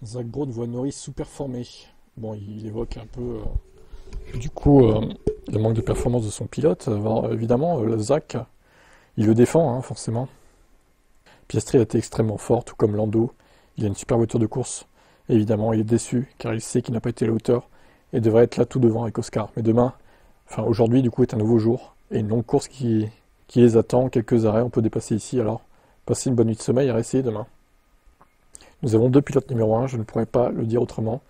Zach Brown voit Norris sous-performer. Bon, il évoque un peu, le manque de performance de son pilote. Alors, évidemment, Zach, il le défend, hein, forcément. Piastri a été extrêmement fort, tout comme Lando. Il a une super voiture de course. Évidemment, il est déçu, car il sait qu'il n'a pas été à la hauteur et devrait être là tout devant avec Oscar. Mais demain, aujourd'hui, du coup, est un nouveau jour et une longue course qui les attend. Quelques arrêts, on peut dépasser ici. Alors, passez une bonne nuit de sommeil et réessayer demain. Nous avons deux pilotes numéro 1, je ne pourrais pas le dire autrement.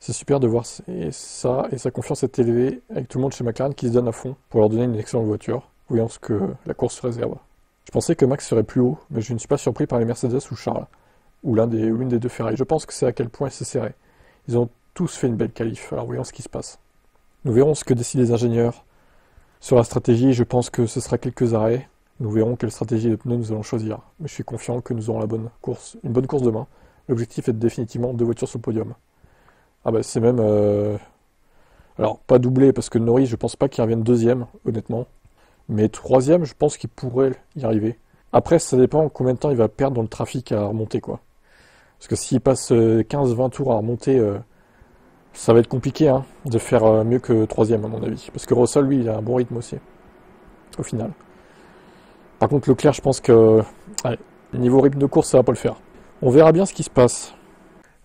C'est super de voir ça, et sa confiance est élevée avec tout le monde chez McLaren qui se donne à fond pour leur donner une excellente voiture, voyant ce que la course réserve. Je pensais que Max serait plus haut, mais je ne suis pas surpris par les Mercedes ou Charles, ou l'une des deux Ferrari. Je pense que c'est à quel point c'est serré. Ils ont tous fait une belle qualif, alors voyons ce qui se passe. Nous verrons ce que décident les ingénieurs sur la stratégie, je pense que ce sera quelques arrêts. Nous verrons quelle stratégie de pneus nous allons choisir. Mais je suis confiant que nous aurons une bonne course demain. L'objectif est définitivement 2 voitures sur le podium. Ah bah c'est même... Alors, pas doublé, parce que Norris, je pense pas qu'il revienne deuxième, honnêtement. Mais troisième, je pense qu'il pourrait y arriver. Après, ça dépend combien de temps il va perdre dans le trafic à remonter, quoi. Parce que s'il passe 15-20 tours à remonter, ça va être compliqué, hein, de faire mieux que troisième, à mon avis. Parce que Russell, lui, il a un bon rythme aussi, au final. Par contre, Leclerc, je pense que... Allez, niveau rythme de course, ça va pas le faire. On verra bien ce qui se passe.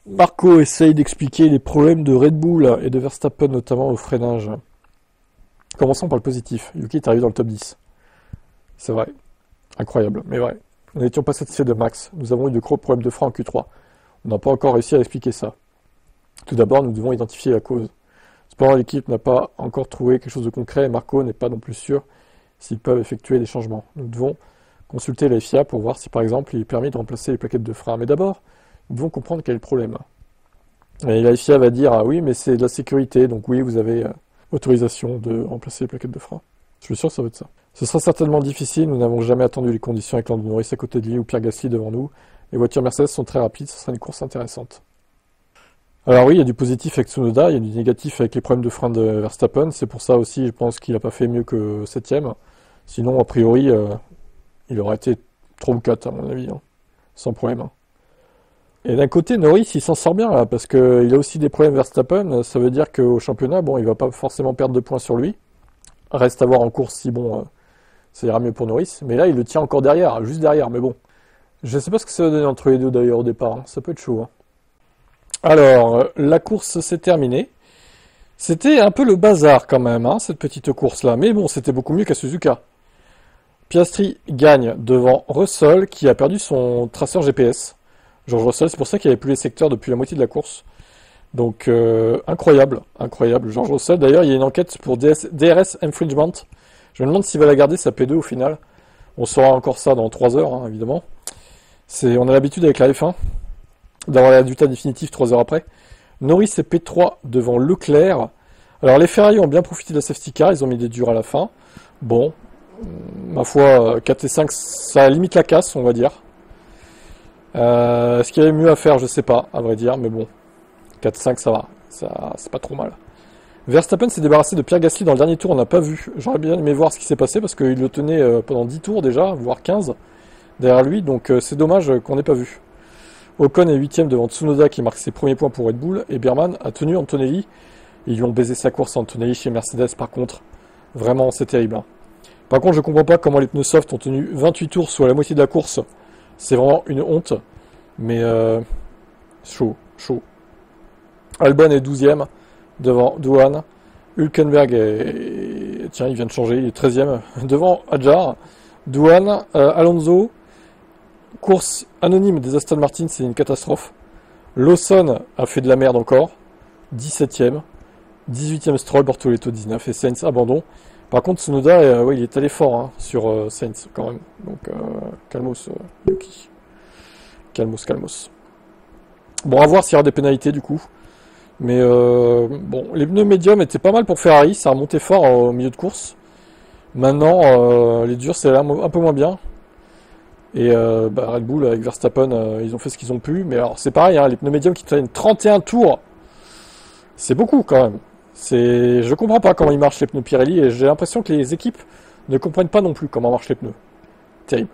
Marco essaye d'expliquer les problèmes de Red Bull et de Verstappen, notamment au freinage. Commençons par le positif. Yuki est arrivé dans le top 10. C'est vrai. Incroyable, mais vrai. Nous n'étions pas satisfaits de Max. Nous avons eu de gros problèmes de frein en Q3. On n'a pas encore réussi à expliquer ça. Tout d'abord, nous devons identifier la cause. Cependant, l'équipe n'a pas encore trouvé quelque chose de concret et Marco n'est pas non plus sûr s'ils peuvent effectuer des changements. Nous devons consulter la FIA pour voir si, par exemple, il est permis de remplacer les plaquettes de frein. Mais d'abord, nous devons comprendre quel est le problème. Et la FIA va dire, ah oui, mais c'est de la sécurité, donc oui, vous avez autorisation de remplacer les plaquettes de frein. Je suis sûr que ça va être ça. Ce sera certainement difficile, nous n'avons jamais attendu les conditions avec Lando Norris à côté de lui ou Pierre Gasly devant nous. Les voitures Mercedes sont très rapides, ce sera une course intéressante. Alors oui, il y a du positif avec Tsunoda, il y a du négatif avec les problèmes de frein de Verstappen, c'est pour ça aussi, je pense qu'il n'a pas fait mieux que 7ème. Sinon, a priori, il aurait été 3 ou 4 à mon avis, hein. Sans problème. Hein. Et d'un côté, Norris, il s'en sort bien, là, parce qu'il a aussi des problèmes Verstappen, ça veut dire qu'au championnat, bon, il va pas forcément perdre de points sur lui. Reste à voir en course si, bon, ça ira mieux pour Norris. Mais là, il le tient encore derrière, juste derrière, mais bon. Je sais pas ce que ça va donner entre les deux, d'ailleurs, au départ, hein. Ça peut être chaud, hein. Alors, la course s'est terminée. C'était un peu le bazar, quand même, hein, cette petite course-là. Mais bon, c'était beaucoup mieux qu'à Suzuka. Piastri gagne devant Russell, qui a perdu son traceur GPS. George Russell, c'est pour ça qu'il n'y avait plus les secteurs depuis la moitié de la course. Donc, incroyable, incroyable. George Russell, d'ailleurs, il y a une enquête pour DRS Infringement. Je me demande s'il va la garder, sa P2 au final. On saura encore ça dans 3 heures, hein, évidemment. On a l'habitude avec la F1 d'avoir les résultats définitifs 3 heures après. Norris est P3 devant Leclerc. Alors, les Ferrari ont bien profité de la safety car, ils ont mis des durs à la fin. Bon, ma foi, 4 et 5, ça limite la casse, on va dire. Est-ce qu'il y avait mieux à faire? Je sais pas, à vrai dire, mais bon. 4-5, ça va. C'est pas trop mal. Verstappen s'est débarrassé de Pierre Gasly dans le dernier tour, on n'a pas vu. J'aurais bien aimé voir ce qui s'est passé, parce qu'il le tenait pendant 10 tours déjà, voire 15, derrière lui, donc c'est dommage qu'on n'ait pas vu. Ocon est 8ème devant Tsunoda, qui marque ses premiers points pour Red Bull, et Berman a tenu Antonelli. Ils lui ont baisé sa course à Antonelli chez Mercedes, par contre. Vraiment, c'est terrible. Hein. Par contre, je comprends pas comment les pneus soft ont tenu 28 tours, soit la moitié de la course. C'est vraiment une honte. Mais chaud. Albon est 12ème devant Douane. Hülkenberg tiens, il vient de changer, il est 13ème devant Adjar. Douane, Alonso. Course anonyme des Aston Martin, c'est une catastrophe. Lawson a fait de la merde encore. 17ème. 18ème Stroll, Bortoletto 19 et Sainz abandon. Par contre, Tsunoda, il est allé fort hein, sur Sainz quand même. Donc, calmos, Yuki. Calmos. Bon, à voir s'il y aura des pénalités du coup. Mais bon, les pneus médiums étaient pas mal pour Ferrari, ça remontait fort au milieu de course. Maintenant, les durs, c'est un peu moins bien. Et Red Bull avec Verstappen, ils ont fait ce qu'ils ont pu. Mais alors, c'est pareil, hein, les pneus médiums qui tiennent 31 tours, c'est beaucoup quand même. Je comprends pas comment ils marchent les pneus Pirelli et j'ai l'impression que les équipes ne comprennent pas non plus comment marchent les pneus. Terrible.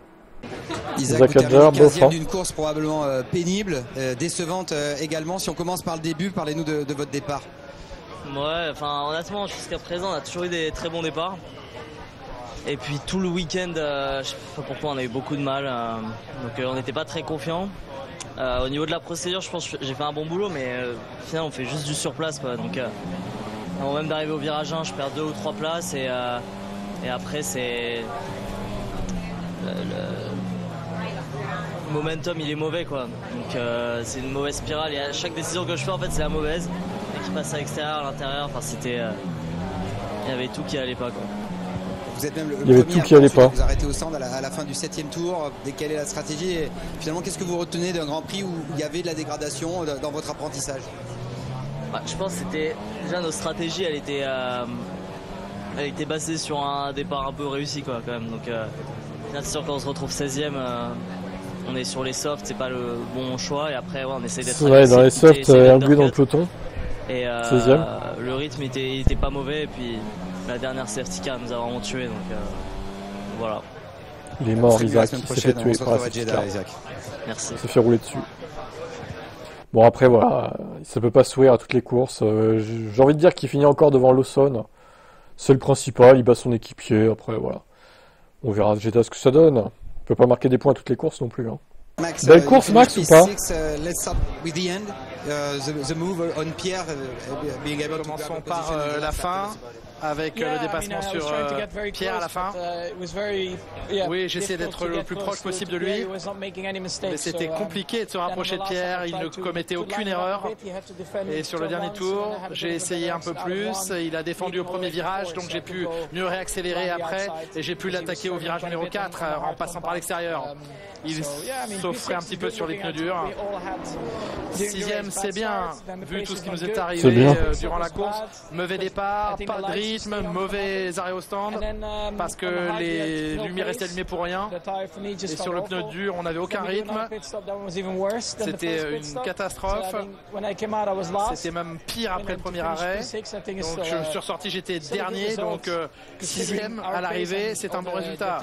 Isaac Adler, bof. 15e d'une course probablement pénible, décevante également. Si on commence par le début, parlez-nous de votre départ. Ouais, enfin honnêtement jusqu'à présent on a toujours eu des très bons départs. Et puis tout le week-end, je sais pas pourquoi on a eu beaucoup de mal, donc on n'était pas très confiants. Au niveau de la procédure, je pense que j'ai fait un bon boulot, mais au final on fait juste du surplace quoi. Donc avant même d'arriver au virage 1, je perds 2 ou 3 places et après c'est le momentum il est mauvais quoi. Donc c'est une mauvaise spirale et à chaque décision que je fais en fait c'est la mauvaise. Et qui passe à l'extérieur, à l'intérieur, enfin c'était il y avait tout qui allait pas quoi. Vous êtes même le premier tout qui allait pas. Vous arrêtez au stand à la fin du 7e tour, quelle est la stratégie et finalement qu'est-ce que vous retenez d'un Grand Prix où il y avait de la dégradation dans votre apprentissage? Je pense que c'était déjà notre stratégie, elle était basée sur un départ un peu réussi quoi quand même. Donc c'est sûr quand on se retrouve 16e, on est sur les softs, c'est pas le bon choix et après ouais, on essaie d'être dans les softs, Ergué dans le peloton. Et 16e. Le rythme était pas mauvais et puis la dernière safety car nous a vraiment tué donc voilà. Il est mort Isaac, il s'est fait tuer par la safety car. Merci. Il s'est fait rouler dessus. Bon après voilà, ça peut pas sourire à toutes les courses. J'ai envie de dire qu'il finit encore devant Lawson. C'est le principal, il bat son équipier. Après voilà, on verra Jeddah ce que ça donne. Il peut pas marquer des points à toutes les courses non plus. Hein. Max, belle course Max ou pas? Let's start with the end. The move on Pierre being able to commençons par la fin avec le dépassement sur Pierre à la fin. Oui, j'essaie d'être le plus proche possible de lui, mais c'était compliqué de se rapprocher de Pierre, il ne commettait aucune erreur. Et sur le dernier tour, j'ai essayé un peu plus, il a défendu au premier virage, donc j'ai pu mieux réaccélérer après, et j'ai pu l'attaquer au virage numéro 4 en passant par l'extérieur. Il s'offrait un petit peu sur les pneus durs. 6e, c'est bien, vu tout ce qui nous est arrivé durant la course. Mauvais départ, pas de rythme, mauvais arrêt au stand, parce que les lumières restaient allumées pour rien. Et sur le pneu dur, on n'avait aucun rythme. C'était une catastrophe. C'était même pire après le premier arrêt. Donc je suis ressorti, j'étais dernier, donc 6e à l'arrivée, c'est un bon résultat.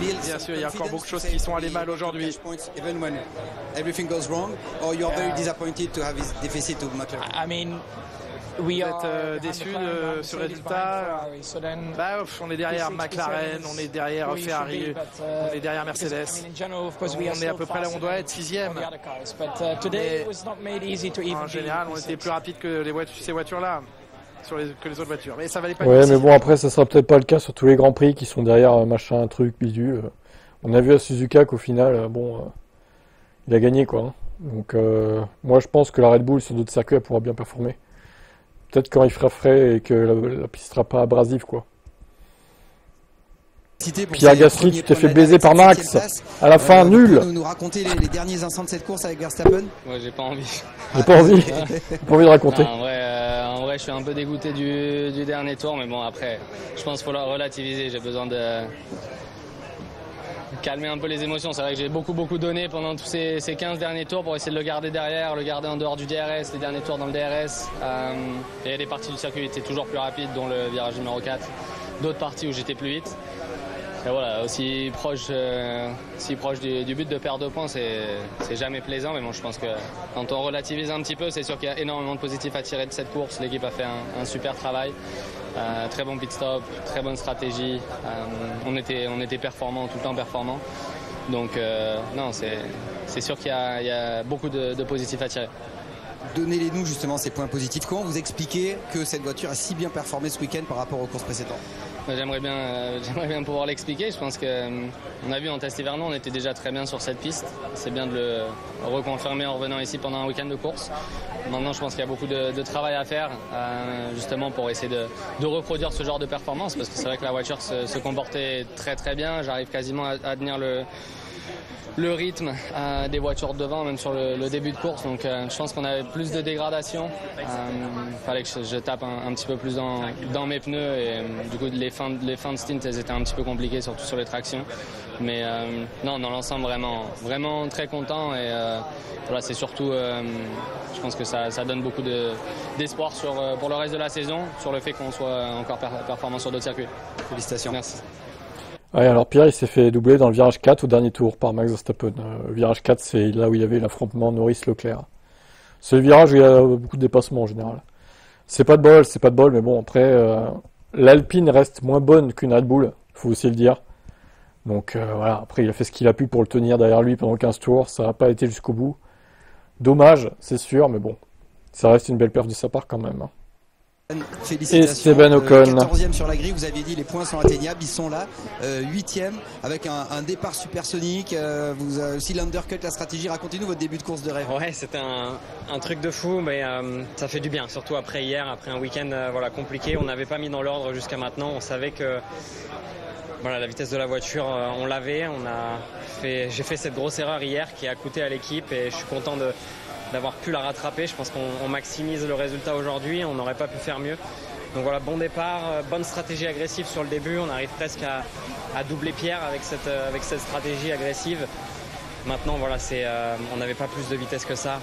Bien sûr, il y a encore beaucoup de choses qui sont allées mal aujourd'hui. Vous êtes déçu de ce résultat? On est derrière McLaren, on est derrière Ferrari, on est derrière Mercedes. On est à peu près là où on doit être, 6e. En général, on était plus rapide que ces voitures-là. Que les autres voitures, mais ça valait pas. Ouais, mais bon après ça sera peut-être pas le cas sur tous les grands prix qui sont derrière machin truc bidule. On a vu à Suzuka qu'au final il a gagné quoi. Donc moi je pense que la Red Bull sur d'autres circuits elle pourra bien performer. Peut-être quand il fera frais et que la piste sera pas abrasive quoi. Pierre Gasly, tu t'es fait baiser par Max à la fin, nul. Nous raconter les derniers instants de cette course avec Verstappen? Ouais, j'ai pas envie. J'ai pas envie. J'ai pas envie de raconter. Non, en vrai, je suis un peu dégoûté du dernier tour, mais bon, après, je pense qu'il faut la relativiser. J'ai besoin de calmer un peu les émotions. C'est vrai que j'ai beaucoup donné pendant tous ces 15 derniers tours pour essayer de le garder derrière, le garder en dehors du DRS, les derniers tours dans le DRS. Et il y a des parties du circuit qui étaient toujours plus rapides, dont le virage numéro 4. D'autres parties où j'étais plus vite. Et voilà, aussi proche du but de perdre 2 points, c'est jamais plaisant. Mais bon, je pense que quand on relativise un petit peu, c'est sûr qu'il y a énormément de positifs à tirer de cette course. L'équipe a fait un super travail. Très bon pit stop, très bonne stratégie. On était performants, tout le temps performants. Donc non, c'est sûr qu'il y a beaucoup de positifs à tirer. Donnez-les-nous justement ces points positifs. Comment vous expliquez que cette voiture a si bien performé ce week-end par rapport aux courses précédentes? J'aimerais bien pouvoir l'expliquer. Je pense qu'on a vu en test hivernal, on était déjà très bien sur cette piste. C'est bien de le reconfirmer en revenant ici pendant un week-end de course. Maintenant, je pense qu'il y a beaucoup de travail à faire justement pour essayer de reproduire ce genre de performance, parce que c'est vrai que la voiture se comportait très bien. J'arrive quasiment à tenir le rythme des voitures devant, même sur le début de course. Donc je pense qu'on avait plus de dégradation. Fallait que je tape un petit peu plus dans mes pneus et du coup les fins de stint elles étaient un petit peu compliquées, surtout sur les tractions. Mais non, dans l'ensemble vraiment très content et voilà, c'est surtout je pense que ça donne beaucoup d'espoir pour le reste de la saison, sur le fait qu'on soit encore performant sur d'autres circuits. Félicitations. Merci. Ouais, alors Pierre, il s'est fait doubler dans le virage 4 au dernier tour par Max Verstappen. Le virage 4, c'est là où il y avait l'affrontement Norris-Leclerc. C'est le virage où il y a beaucoup de dépassements en général. C'est pas de bol, mais bon, après, l'Alpine reste moins bonne qu'une Red Bull, faut aussi le dire. Donc voilà, après il a fait ce qu'il a pu pour le tenir derrière lui pendant 15 tours, ça n'a pas été jusqu'au bout. Dommage, c'est sûr, mais bon, ça reste une belle perf de sa part quand même. Félicitations. Esteban Ocon. 14e sur la grille, vous aviez dit les points sont atteignables, ils sont là. 8e avec un départ supersonique. Vous aussi l'undercut, la stratégie. Racontez-nous votre début de course de rêve. Ouais, c'était un truc de fou, mais ça fait du bien, surtout après hier, après un week-end voilà, compliqué. On n'avait pas mis dans l'ordre jusqu'à maintenant. On savait que voilà, la vitesse de la voiture, on l'avait. J'ai fait cette grosse erreur hier qui a coûté à l'équipe et je suis content d'avoir pu la rattraper. Je pense qu'on maximise le résultat aujourd'hui, on n'aurait pas pu faire mieux. Donc voilà, bon départ, bonne stratégie agressive sur le début, on arrive presque à doubler Pierre avec cette stratégie agressive. Maintenant voilà, on n'avait pas plus de vitesse que ça,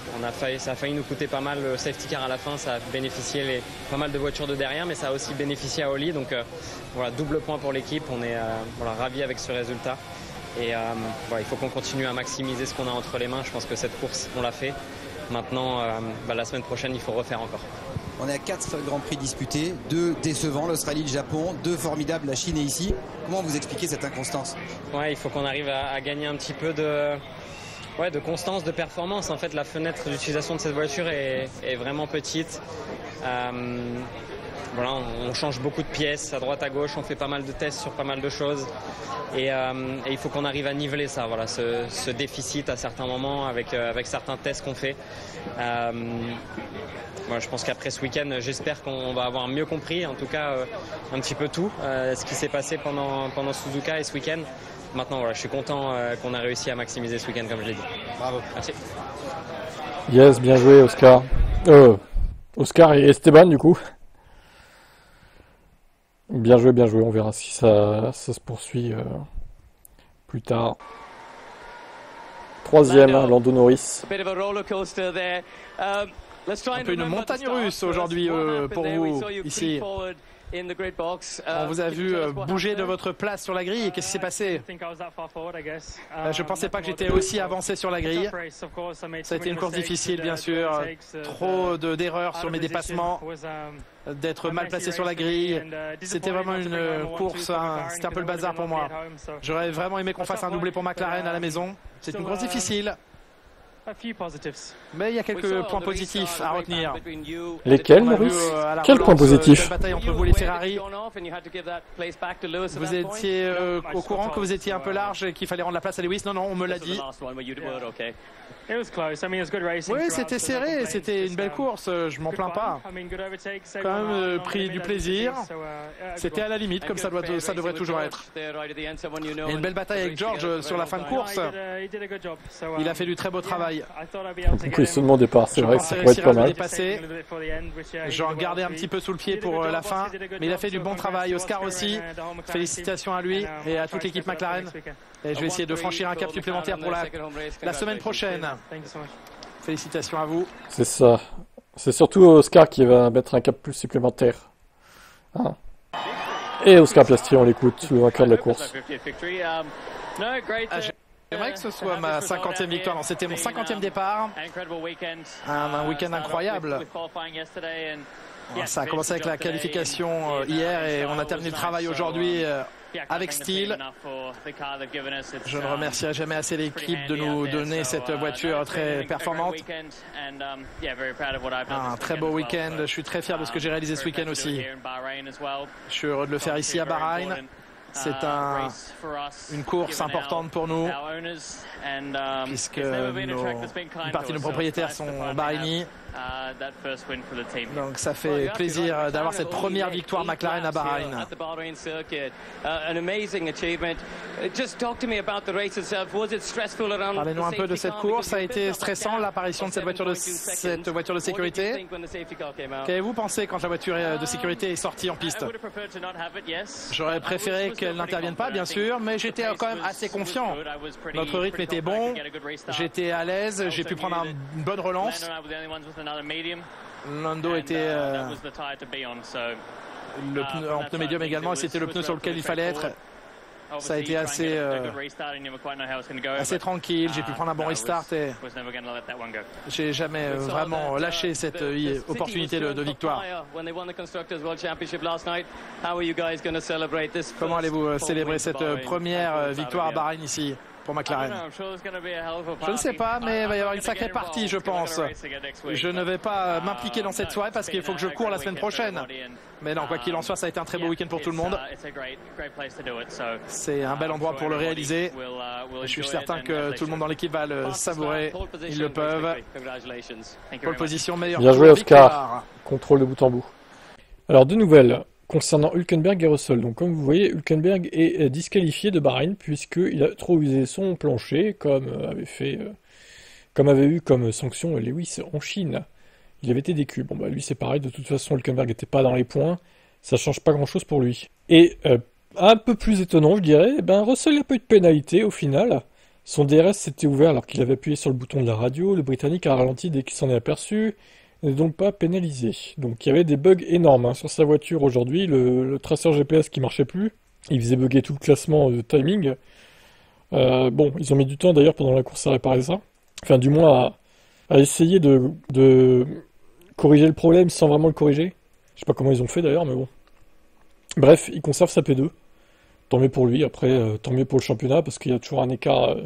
ça a failli nous coûter pas mal le safety car à la fin, ça a bénéficié pas mal de voitures de derrière, mais ça a aussi bénéficié à Oli, donc voilà, double point pour l'équipe, on est voilà, ravis avec ce résultat. Et voilà, il faut qu'on continue à maximiser ce qu'on a entre les mains, je pense que cette course, on l'a fait. Maintenant, la semaine prochaine, il faut refaire encore. On est à 4 Grands Prix disputés, 2 décevants, l'Australie, le Japon, 2 formidables, la Chine et ici. Comment vous expliquez cette inconstance? Ouais, il faut qu'on arrive à gagner un petit peu de constance, de performance. En fait, la fenêtre d'utilisation de cette voiture est vraiment petite. Voilà, on change beaucoup de pièces à droite à gauche, on fait pas mal de tests sur pas mal de choses. Et il faut qu'on arrive à niveler ça, voilà, ce déficit à certains moments avec certains tests qu'on fait. Voilà, je pense qu'après ce week-end, j'espère qu'on va avoir mieux compris, en tout cas un petit peu tout, ce qui s'est passé pendant Suzuka et ce week-end. Maintenant, voilà, je suis content qu'on a réussi à maximiser ce week-end, comme je l'ai dit. Bravo. Merci. Yes, bien joué, Oscar. Oscar et Esteban, du coup. Bien joué, on verra si ça se poursuit plus tard. 3e, Lando Norris. Un peu une montagne russe aujourd'hui pour vous ici. On vous a vu bouger de votre place sur la grille. Qu'est-ce qui s'est passé? Je ne pensais pas que j'étais aussi avancé sur la grille. Ça a été une course difficile, bien sûr. Trop d'erreurs sur mes dépassements, d'être mal placé sur la grille. C'était vraiment une course, c'était un peu le bazar pour moi. J'aurais vraiment aimé qu'on fasse un doublé pour McLaren à la maison. C'est une course difficile. Mais il y a quelques points positifs à retenir. Lesquels, Maurice? Quels points positifs? Bataille entre vous les Ferrari. Vous étiez au courant que vous étiez un peu large et qu'il fallait rendre la place à Lewis? Non, on me l'a dit. Oui, c'était serré, c'était une belle course, je m'en plains pas. Quand même pris du plaisir. C'était à la limite, comme ça devrait toujours être. Et une belle bataille avec George sur la fin de course. Il a fait du très beau travail. Donc il se demande au départ, c'est vrai que ça pourrait être pas mal. J'en gardais un petit peu sous le pied pour la fin, mais il a fait du bon travail. Oscar aussi, félicitations à lui et à toute l'équipe McLaren. Et je vais essayer de franchir un cap supplémentaire pour la semaine prochaine. Félicitations à vous. C'est ça. C'est surtout Oscar qui va mettre un cap plus supplémentaire. Hein? Et Oscar Piastri, on l'écoute, le vainqueur de la course. J'aimerais que ce soit ma 50e victoire. Non, c'était mon 50e départ. Un week-end incroyable. Ça a commencé avec la qualification hier et on a terminé le travail aujourd'hui avec style. Je ne remercierai jamais assez l'équipe de nous donner cette voiture très performante. Un très beau week-end. Je suis très fier de ce que j'ai réalisé ce week-end aussi. Je suis heureux de le faire ici à Bahreïn. C'est une course importante pour nous, puisque une partie de nos propriétaires sont bahreïnis. Donc ça fait plaisir d'avoir cette première victoire McLaren à Bahreïn. Parlez-nous un peu de cette course. Ça a été stressant l'apparition de cette voiture de sécurité. Qu'avez-vous pensé quand la voiture de sécurité est sortie en piste? J'aurais préféré qu'elle n'intervienne pas, bien sûr, mais j'étais quand même assez confiant. Notre rythme était bon, j'étais à l'aise, j'ai pu prendre une bonne relance. Lando était le pneu, en pneu médium également, et c'était le pneu sur lequel il fallait être. Ça a été assez tranquille, j'ai pu prendre un bon restart et j'ai jamais vraiment lâché cette opportunité de victoire. Comment allez-vous célébrer cette première victoire à Bahreïn ici pour McLaren? Je ne sais pas, mais il va y avoir une sacrée partie, je pense. Je ne vais pas m'impliquer dans cette soirée parce qu'il faut que je cours la semaine prochaine. Mais non, quoi qu'il en soit, ça a été un très beau week-end pour tout le monde. C'est un bel endroit pour le réaliser. Je suis certain que tout le monde dans l'équipe va le savourer. Ils le peuvent. Pole position, meilleure. Bien joué, Oscar. Contrôle de bout en bout. Alors, deux nouvelles concernant Hülkenberg et Russell. Donc, comme vous voyez, Hülkenberg est disqualifié de Bahreïn puisqu'il a trop usé son plancher, comme avait eu comme sanction Lewis en Chine. Il avait été décu. Bon, bah, lui, c'est pareil. De toute façon, Hülkenberg n'était pas dans les points. Ça change pas grand-chose pour lui. Et un peu plus étonnant, je dirais, Russell n'a pas eu de pénalité au final. Son DRS s'était ouvert alors qu'il avait appuyé sur le bouton de la radio. Le Britannique a ralenti dès qu'il s'en est aperçu. Il n'est donc pas pénalisé. Donc il y avait des bugs énormes sur sa voiture aujourd'hui. Le traceur GPS qui marchait plus. Il faisait bugger tout le classement de timing. Bon, ils ont mis du temps d'ailleurs pendant la course à réparer ça. Enfin, du moins à essayer de corriger le problème sans vraiment le corriger. Je sais pas comment ils ont fait d'ailleurs, mais bon. Bref, il conserve sa P2. Tant mieux pour lui. Après, tant mieux pour le championnat parce qu'il y a toujours un écart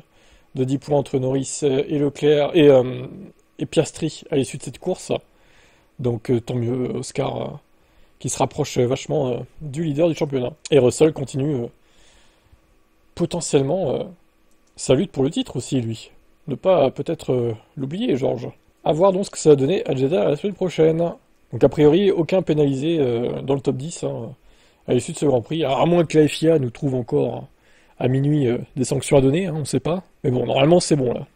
de 10 points entre Norris et Leclerc et Piastri à l'issue de cette course. Donc tant mieux Oscar qui se rapproche vachement du leader du championnat. Et Russell continue potentiellement sa lutte pour le titre aussi, lui. Ne pas peut-être l'oublier, Georges. À voir donc ce que ça va donner à Jeddah la semaine prochaine. Donc a priori, aucun pénalisé dans le top 10 à l'issue de ce Grand Prix. Alors, à moins que la FIA nous trouve encore à minuit des sanctions à donner, on ne sait pas. Mais bon, normalement c'est bon là.